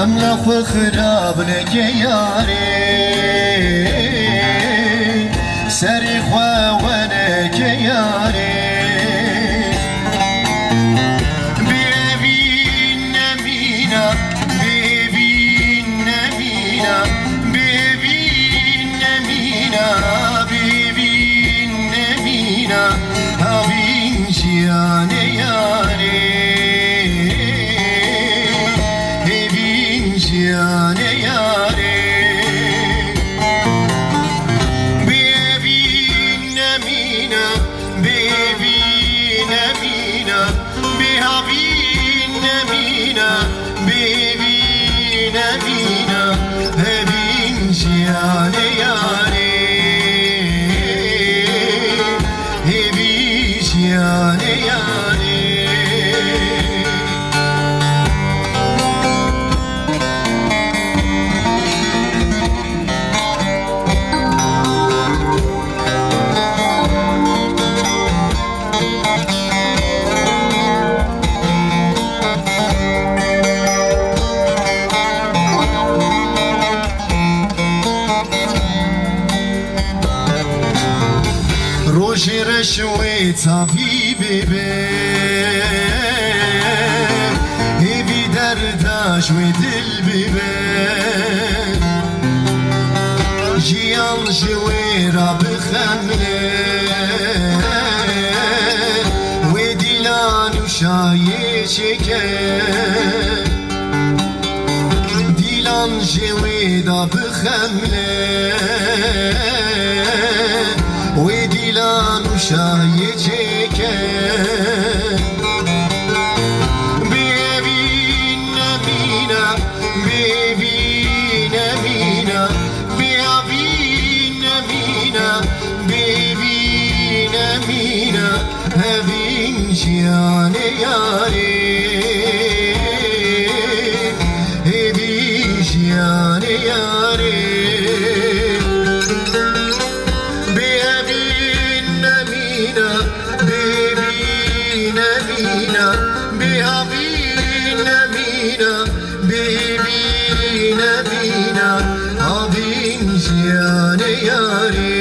خو خراب نکه یاری سری خواه نکه یاری ببین نمینا ببین نمینا ببین نمینا ببین نمینا هاوین جیان یاری جیان یاری ببین نمینا ببین نمینا بهاوین نمینا ببین نمینا ببین جیان یاری ببین جیان یاری روش رشوی طبیبی به هیوی درداش و دل بیبه جیان جوی را بخمله و دیلان و شایی چکه دیلان جوی را بخمله و دیلان و شایی چکه ببین نمینا ببین نمینا ببین نمینا ببین نمینا ببین جیان یاری ببین جیان یاری ببین نمینا بهاوین نمینا ببین نمینا هاوین جیان یاری